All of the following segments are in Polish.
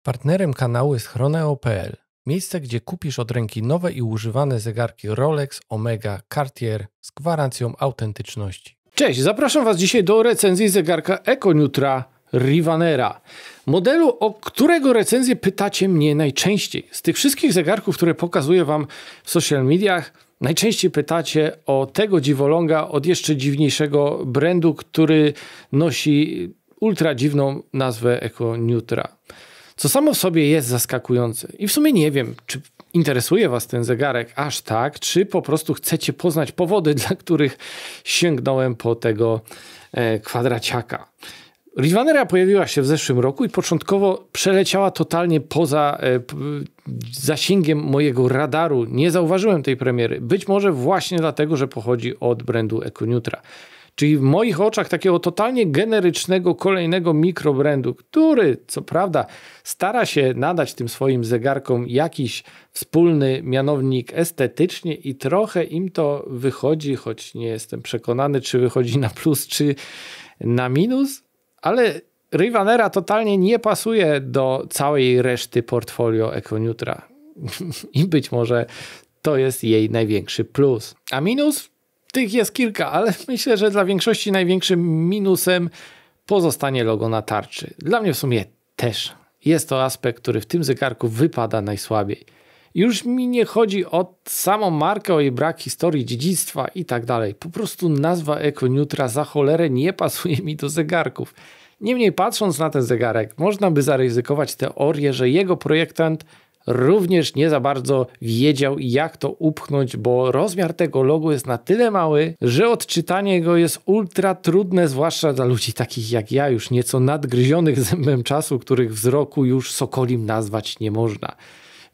Partnerem kanału jest Chroneo.pl, miejsce, gdzie kupisz od ręki nowe i używane zegarki Rolex, Omega, Cartier z gwarancją autentyczności. Cześć, zapraszam Was dzisiaj do recenzji zegarka EcoNutra Rivanera. Modelu, o którego recenzję pytacie mnie najczęściej. Z tych wszystkich zegarków, które pokazuję Wam w social mediach, najczęściej pytacie o tego dziwoląga od jeszcze dziwniejszego brandu, który nosi ultra dziwną nazwę EcoNutra. Co samo w sobie jest zaskakujące. I w sumie nie wiem, czy interesuje Was ten zegarek aż tak, czy po prostu chcecie poznać powody, dla których sięgnąłem po tego kwadraciaka. Rivanera pojawiła się w zeszłym roku i początkowo przeleciała totalnie poza zasięgiem mojego radaru. Nie zauważyłem tej premiery. Być może właśnie dlatego, że pochodzi od brandu EcoNutra. Czyli w moich oczach takiego totalnie generycznego, kolejnego mikrobrandu, który co prawda stara się nadać tym swoim zegarkom jakiś wspólny mianownik estetycznie i trochę im to wychodzi, choć nie jestem przekonany, czy wychodzi na plus, czy na minus, ale Rivanera totalnie nie pasuje do całej reszty portfolio EcoNutra. I być może to jest jej największy plus. A minus? Tych jest kilka, ale myślę, że dla większości największym minusem pozostanie logo na tarczy. Dla mnie w sumie też jest to aspekt, który w tym zegarku wypada najsłabiej. Już mi nie chodzi o samą markę, o jej brak historii, dziedzictwa i tak dalej. Po prostu nazwa EcoNutra za cholerę nie pasuje mi do zegarków. Niemniej patrząc na ten zegarek, można by zaryzykować teorię, że jego projektant również nie za bardzo wiedział, jak to upchnąć, bo rozmiar tego logo jest na tyle mały, że odczytanie go jest ultra trudne, zwłaszcza dla ludzi takich jak ja, już nieco nadgryzionych zębem czasu, których wzroku już sokolim nazwać nie można.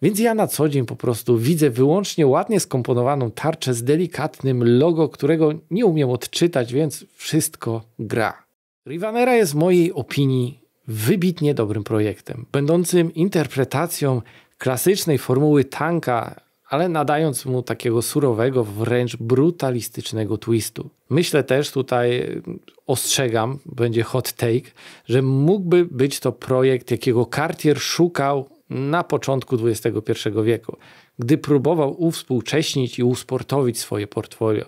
Więc ja na co dzień po prostu widzę wyłącznie ładnie skomponowaną tarczę z delikatnym logo, którego nie umiem odczytać, więc wszystko gra. Rivanera jest w mojej opinii wybitnie dobrym projektem, będącym interpretacją klasycznej formuły tanka, ale nadając mu takiego surowego, wręcz brutalistycznego twistu. Myślę też, tutaj ostrzegam, będzie hot take, że mógłby być to projekt, jakiego Cartier szukał na początku XXI wieku, gdy próbował uwspółcześnić i usportowić swoje portfolio.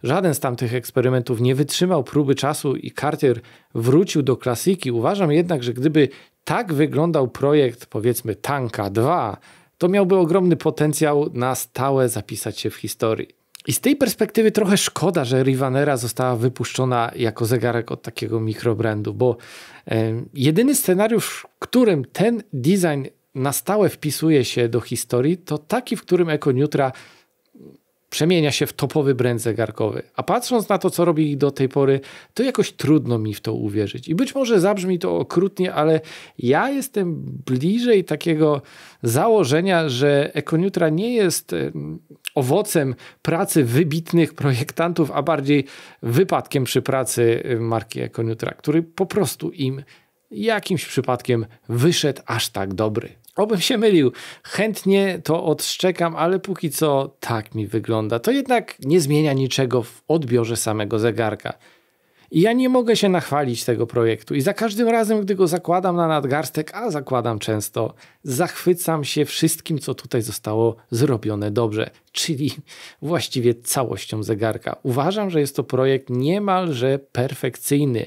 Żaden z tamtych eksperymentów nie wytrzymał próby czasu i Cartier wrócił do klasyki. Uważam jednak, że gdyby tak wyglądał projekt, powiedzmy Tanka 2, to miałby ogromny potencjał na stałe zapisać się w historii. I z tej perspektywy trochę szkoda, że Rivanera została wypuszczona jako zegarek od takiego mikrobrandu, bo jedyny scenariusz, w którym ten design na stałe wpisuje się do historii, to taki, w którym EcoNutra przemienia się w topowy brand zegarkowy. A patrząc na to, co robi do tej pory, to jakoś trudno mi w to uwierzyć. I być może zabrzmi to okrutnie, ale ja jestem bliżej takiego założenia, że EcoNutra nie jest owocem pracy wybitnych projektantów, a bardziej wypadkiem przy pracy marki EcoNutra, który po prostu im jakimś przypadkiem wyszedł aż tak dobry. Obym się mylił, chętnie to odszczekam, ale póki co tak mi wygląda. To jednak nie zmienia niczego w odbiorze samego zegarka. I ja nie mogę się nachwalić tego projektu i za każdym razem, gdy go zakładam na nadgarstek, a zakładam często, zachwycam się wszystkim, co tutaj zostało zrobione dobrze, czyli właściwie całością zegarka. Uważam, że jest to projekt niemalże perfekcyjny,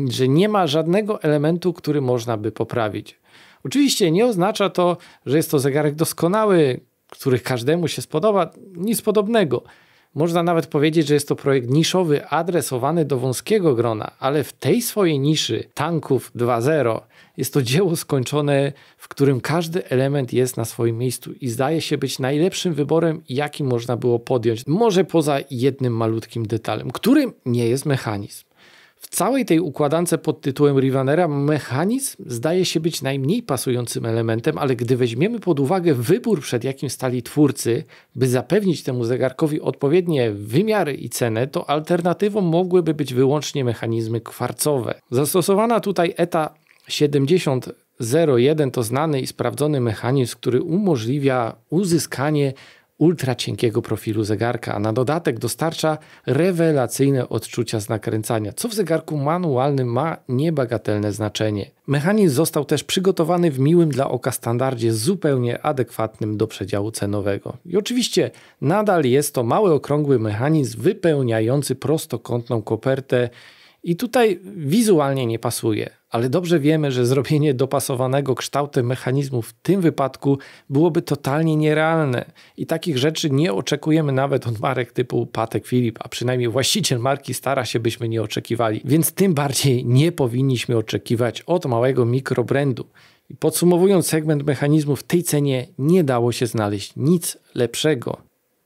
że nie ma żadnego elementu, który można by poprawić. Oczywiście nie oznacza to, że jest to zegarek doskonały, który każdemu się spodoba, nic podobnego. Można nawet powiedzieć, że jest to projekt niszowy, adresowany do wąskiego grona, ale w tej swojej niszy tanków 2.0 jest to dzieło skończone, w którym każdy element jest na swoim miejscu i zdaje się być najlepszym wyborem, jaki można było podjąć. Może poza jednym malutkim detalem, którym nie jest mechanizm. W całej tej układance pod tytułem Rivanera mechanizm zdaje się być najmniej pasującym elementem, ale gdy weźmiemy pod uwagę wybór, przed jakim stali twórcy, by zapewnić temu zegarkowi odpowiednie wymiary i cenę, to alternatywą mogłyby być wyłącznie mechanizmy kwarcowe. Zastosowana tutaj ETA 7001 to znany i sprawdzony mechanizm, który umożliwia uzyskanie ultra cienkiego profilu zegarka, a na dodatek dostarcza rewelacyjne odczucia z nakręcania, co w zegarku manualnym ma niebagatelne znaczenie. Mechanizm został też przygotowany w miłym dla oka standardzie, zupełnie adekwatnym do przedziału cenowego. I oczywiście nadal jest to mały, okrągły mechanizm wypełniający prostokątną kopertę i tutaj wizualnie nie pasuje, ale dobrze wiemy, że zrobienie dopasowanego kształtem mechanizmu w tym wypadku byłoby totalnie nierealne i takich rzeczy nie oczekujemy nawet od marek typu Patek Philippe, a przynajmniej właściciel marki stara się, byśmy nie oczekiwali, więc tym bardziej nie powinniśmy oczekiwać od małego mikrobrandu. I podsumowując segment mechanizmu, w tej cenie nie dało się znaleźć nic lepszego.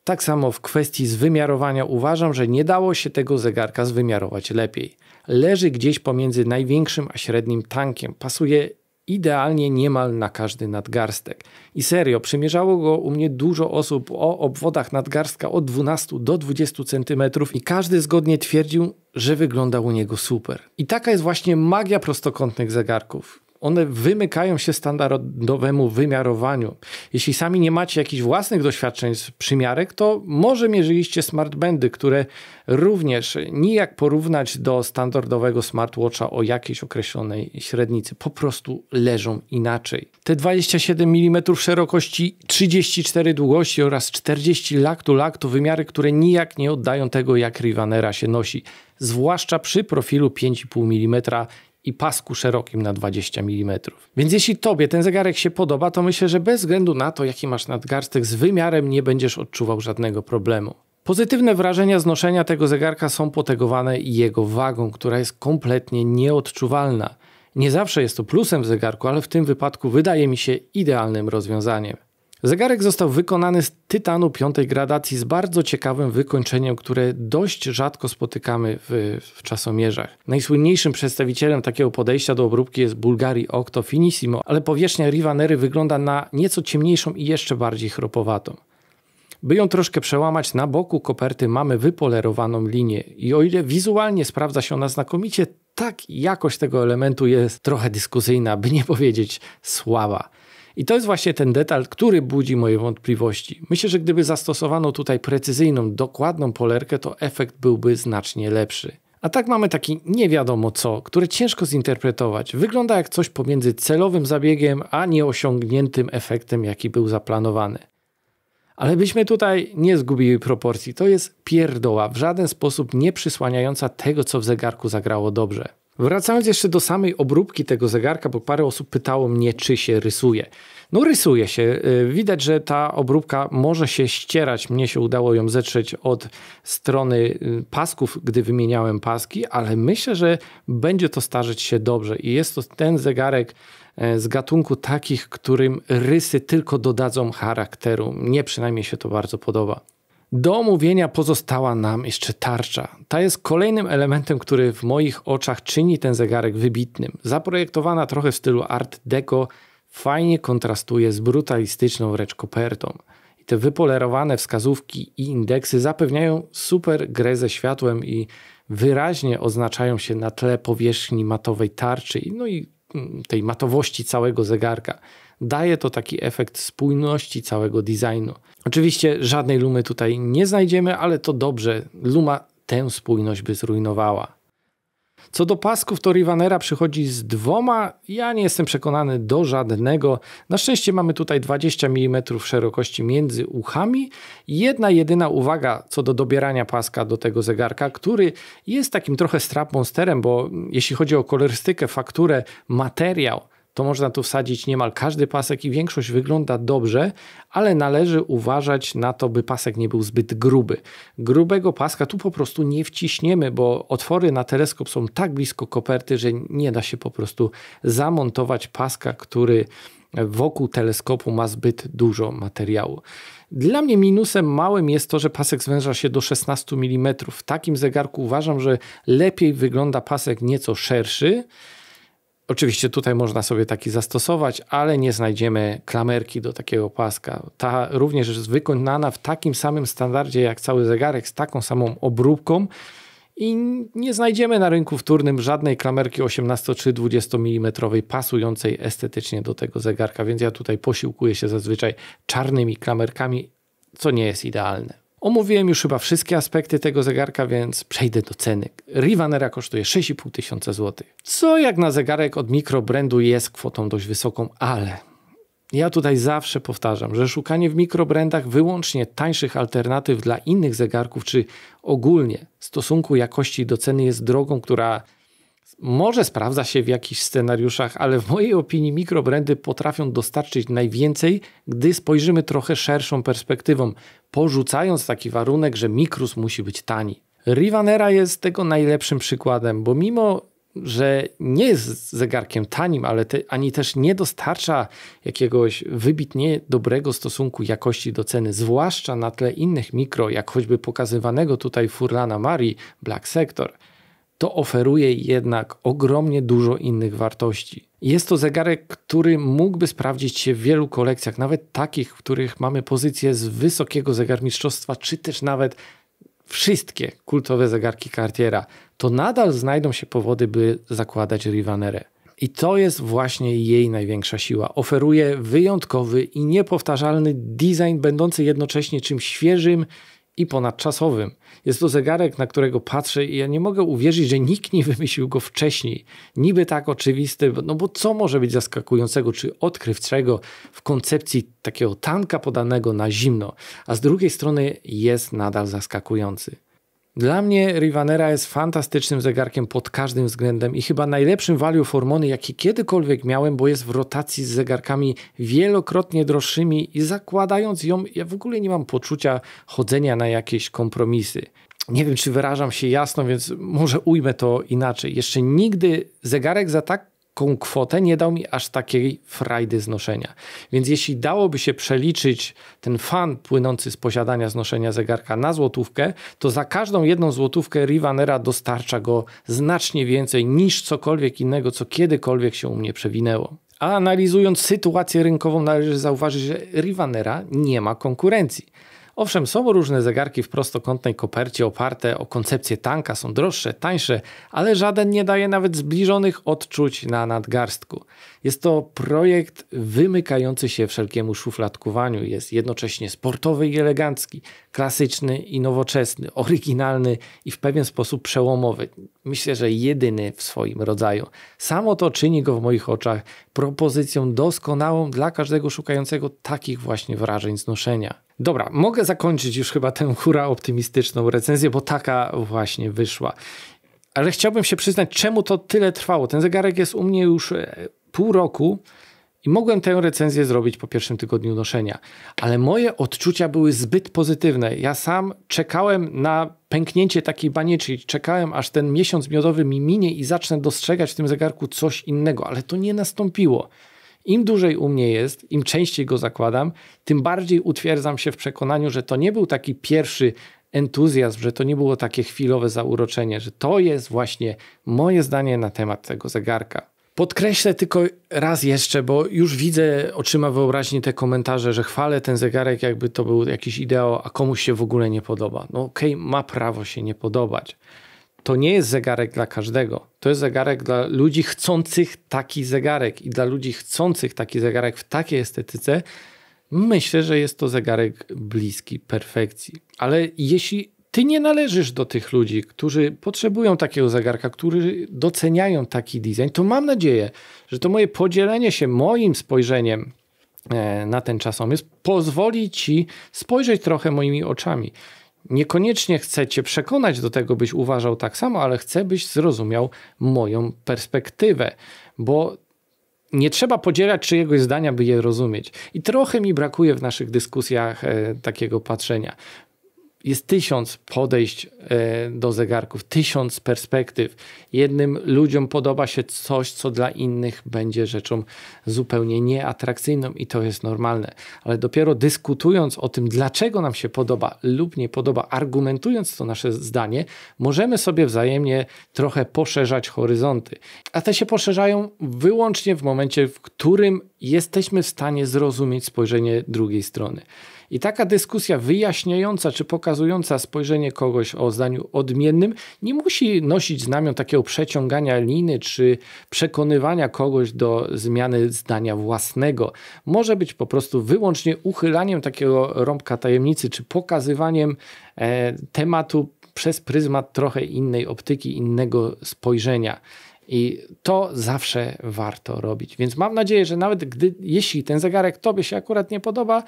Tak samo w kwestii zwymiarowania uważam, że nie dało się tego zegarka zwymiarować lepiej. Leży gdzieś pomiędzy największym a średnim tankiem. Pasuje idealnie niemal na każdy nadgarstek. I serio, przymierzało go u mnie dużo osób o obwodach nadgarstka od 12 do 20 cm i każdy zgodnie twierdził, że wygląda u niego super. I taka jest właśnie magia prostokątnych zegarków. One wymykają się standardowemu wymiarowaniu. Jeśli sami nie macie jakichś własnych doświadczeń z przymiarek, to może mierzyliście smartbandy, które również nijak porównać do standardowego smartwatcha o jakiejś określonej średnicy. Po prostu leżą inaczej. Te 27 mm szerokości, 34 długości oraz 40 lak to wymiary, które nijak nie oddają tego, jak Rivanera się nosi. Zwłaszcza przy profilu 5,5 mm i pasku szerokim na 20 mm. Więc jeśli Tobie ten zegarek się podoba, to myślę, że bez względu na to, jaki masz nadgarstek, z wymiarem nie będziesz odczuwał żadnego problemu. Pozytywne wrażenia z noszenia tego zegarka są potegowane jego wagą, która jest kompletnie nieodczuwalna. Nie zawsze jest to plusem w zegarku, ale w tym wypadku wydaje mi się idealnym rozwiązaniem. Zegarek został wykonany z tytanu 5. gradacji z bardzo ciekawym wykończeniem, które dość rzadko spotykamy w czasomierzach. Najsłynniejszym przedstawicielem takiego podejścia do obróbki jest Bulgari Octo Finissimo, ale powierzchnia Rivanery wygląda na nieco ciemniejszą i jeszcze bardziej chropowatą. By ją troszkę przełamać, na boku koperty mamy wypolerowaną linię i o ile wizualnie sprawdza się ona znakomicie, tak jakość tego elementu jest trochę dyskusyjna, by nie powiedzieć słaba. I to jest właśnie ten detal, który budzi moje wątpliwości. Myślę, że gdyby zastosowano tutaj precyzyjną, dokładną polerkę, to efekt byłby znacznie lepszy. A tak mamy taki nie wiadomo co, które ciężko zinterpretować. Wygląda jak coś pomiędzy celowym zabiegiem, a nieosiągniętym efektem, jaki był zaplanowany. Ale byśmy tutaj nie zgubili proporcji. To jest pierdoła, w żaden sposób nie przysłaniająca tego, co w zegarku zagrało dobrze. Wracając jeszcze do samej obróbki tego zegarka, bo parę osób pytało mnie, czy się rysuje. No rysuje się. Widać, że ta obróbka może się ścierać. Mnie się udało ją zetrzeć od strony pasków, gdy wymieniałem paski, ale myślę, że będzie to starzeć się dobrze. I jest to ten zegarek z gatunku takich, którym rysy tylko dodadzą charakteru. Mnie przynajmniej się to bardzo podoba. Do omówienia pozostała nam jeszcze tarcza. Ta jest kolejnym elementem, który w moich oczach czyni ten zegarek wybitnym. Zaprojektowana trochę w stylu Art Deco, fajnie kontrastuje z brutalistyczną wręcz kopertą. I te wypolerowane wskazówki i indeksy zapewniają super grę ze światłem i wyraźnie oznaczają się na tle powierzchni matowej tarczy, no i tej matowości całego zegarka. Daje to taki efekt spójności całego designu. Oczywiście żadnej lumy tutaj nie znajdziemy, ale to dobrze. Luma tę spójność by zrujnowała. Co do pasków, to Rivanera przychodzi z dwoma. Ja nie jestem przekonany do żadnego. Na szczęście mamy tutaj 20 mm szerokości między uchami. Jedna jedyna uwaga co do dobierania paska do tego zegarka, który jest takim trochę strap monsterem, bo jeśli chodzi o kolorystykę, fakturę, materiał, to można tu wsadzić niemal każdy pasek i większość wygląda dobrze, ale należy uważać na to, by pasek nie był zbyt gruby. Grubego paska tu po prostu nie wciśniemy, bo otwory na teleskop są tak blisko koperty, że nie da się po prostu zamontować paska, który wokół teleskopu ma zbyt dużo materiału. Dla mnie minusem małym jest to, że pasek zwęża się do 16 mm. W takim zegarku uważam, że lepiej wygląda pasek nieco szerszy. Oczywiście tutaj można sobie taki zastosować, ale nie znajdziemy klamerki do takiego paska. Ta również jest wykonana w takim samym standardzie jak cały zegarek, z taką samą obróbką i nie znajdziemy na rynku wtórnym żadnej klamerki 18 czy 20 mm pasującej estetycznie do tego zegarka, więc ja tutaj posiłkuję się zazwyczaj czarnymi klamerkami. co nie jest idealne. Omówiłem już chyba wszystkie aspekty tego zegarka, więc przejdę do ceny. Rivanera kosztuje 6500 zł. Co jak na zegarek od mikrobrandu jest kwotą dość wysoką, ale ja tutaj zawsze powtarzam, że szukanie w mikrobrandach wyłącznie tańszych alternatyw dla innych zegarków, czy ogólnie stosunku jakości do ceny jest drogą, która może sprawdza się w jakichś scenariuszach, ale w mojej opinii mikrobrandy potrafią dostarczyć najwięcej, gdy spojrzymy trochę szerszą perspektywą, porzucając taki warunek, że Mikrus musi być tani. Rivanera jest tego najlepszym przykładem, bo mimo że nie jest zegarkiem tanim, ale ani też nie dostarcza jakiegoś wybitnie dobrego stosunku jakości do ceny, zwłaszcza na tle innych mikro, jak choćby pokazywanego tutaj Furlana Mari Black Sector, to oferuje jednak ogromnie dużo innych wartości. Jest to zegarek, który mógłby sprawdzić się w wielu kolekcjach, nawet takich, w których mamy pozycję z wysokiego zegarmistrzostwa, czy też nawet wszystkie kultowe zegarki Cartiera, to nadal znajdą się powody, by zakładać Rivanerę. I to jest właśnie jej największa siła. Oferuje wyjątkowy i niepowtarzalny design, będący jednocześnie czymś świeżym i ponadczasowym. Jest to zegarek, na którego patrzę i ja nie mogę uwierzyć, że nikt nie wymyślił go wcześniej. Niby tak oczywisty, no bo co może być zaskakującego czy odkrywczego w koncepcji takiego tanka podanego na zimno, a z drugiej strony jest nadal zaskakujący. Dla mnie Rivanera jest fantastycznym zegarkiem pod każdym względem i chyba najlepszym value for money, jaki kiedykolwiek miałem, bo jest w rotacji z zegarkami wielokrotnie droższymi i zakładając ją, ja w ogóle nie mam poczucia chodzenia na jakieś kompromisy. Nie wiem, czy wyrażam się jasno, więc może ujmę to inaczej. Jeszcze nigdy zegarek za taką kwotę nie dał mi aż takiej frajdy z noszenia. Więc jeśli dałoby się przeliczyć ten fan płynący z posiadania znoszenia zegarka na złotówkę, to za każdą jedną złotówkę Rivanera dostarcza go znacznie więcej niż cokolwiek innego, co kiedykolwiek się u mnie przewinęło. A analizując sytuację rynkową, należy zauważyć, że Rivanera nie ma konkurencji. Owszem, są różne zegarki w prostokątnej kopercie oparte o koncepcję tanka, są droższe, tańsze, ale żaden nie daje nawet zbliżonych odczuć na nadgarstku. Jest to projekt wymykający się wszelkiemu szufladkowaniu. Jest jednocześnie sportowy i elegancki, klasyczny i nowoczesny, oryginalny i w pewien sposób przełomowy. Myślę, że jedyny w swoim rodzaju. Samo to czyni go w moich oczach propozycją doskonałą dla każdego szukającego takich właśnie wrażeń z noszenia. Dobra, mogę zakończyć już chyba tę hura optymistyczną recenzję, bo taka właśnie wyszła. Ale chciałbym się przyznać, czemu to tyle trwało. Ten zegarek jest u mnie już pół roku i mogłem tę recenzję zrobić po pierwszym tygodniu noszenia. Ale moje odczucia były zbyt pozytywne. Ja sam czekałem na pęknięcie takiej banieczki. Czekałem, aż ten miesiąc miodowy mi minie i zacznę dostrzegać w tym zegarku coś innego. Ale to nie nastąpiło. Im dłużej u mnie jest, im częściej go zakładam, tym bardziej utwierdzam się w przekonaniu, że to nie był taki pierwszy entuzjazm, że to nie było takie chwilowe zauroczenie, że to jest właśnie moje zdanie na temat tego zegarka. Podkreślę tylko raz jeszcze, bo już widzę oczyma wyobraźni te komentarze, że chwalę ten zegarek, jakby to był jakiś ideał, a komuś się w ogóle nie podoba. No okej, ma prawo się nie podobać. To nie jest zegarek dla każdego. To jest zegarek dla ludzi chcących taki zegarek i dla ludzi chcących taki zegarek w takiej estetyce myślę, że jest to zegarek bliski perfekcji. Ale jeśli ty nie należysz do tych ludzi, którzy potrzebują takiego zegarka, którzy doceniają taki design, to mam nadzieję, że to moje podzielenie się moim spojrzeniem na ten czasomierz pozwoli ci spojrzeć trochę moimi oczami. Niekoniecznie chcę cię przekonać do tego, byś uważał tak samo, ale chcę, byś zrozumiał moją perspektywę, bo nie trzeba podzielać czyjegoś zdania, by je rozumieć. I trochę mi brakuje w naszych dyskusjach takiego patrzenia. Jest 1000 podejść do zegarków, 1000 perspektyw. Jednym ludziom podoba się coś, co dla innych będzie rzeczą zupełnie nieatrakcyjną i to jest normalne. Ale dopiero dyskutując o tym, dlaczego nam się podoba lub nie podoba, argumentując to nasze zdanie, możemy sobie wzajemnie trochę poszerzać horyzonty. A te się poszerzają wyłącznie w momencie, w którym jesteśmy w stanie zrozumieć spojrzenie drugiej strony. I taka dyskusja wyjaśniająca czy pokazująca spojrzenie kogoś o zdaniu odmiennym nie musi nosić znamion takiego przeciągania liny czy przekonywania kogoś do zmiany zdania własnego. Może być po prostu wyłącznie uchylaniem takiego rąbka tajemnicy czy pokazywaniem tematu przez pryzmat trochę innej optyki, innego spojrzenia. I to zawsze warto robić. Więc mam nadzieję, że nawet jeśli ten zegarek tobie się akurat nie podoba,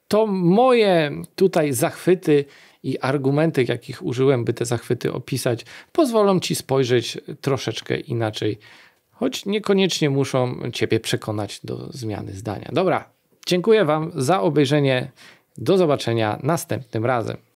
to moje tutaj zachwyty i argumenty, jakich użyłem, by te zachwyty opisać, pozwolą ci spojrzeć troszeczkę inaczej, choć niekoniecznie muszą ciebie przekonać do zmiany zdania. Dobra, dziękuję wam za obejrzenie. Do zobaczenia następnym razem.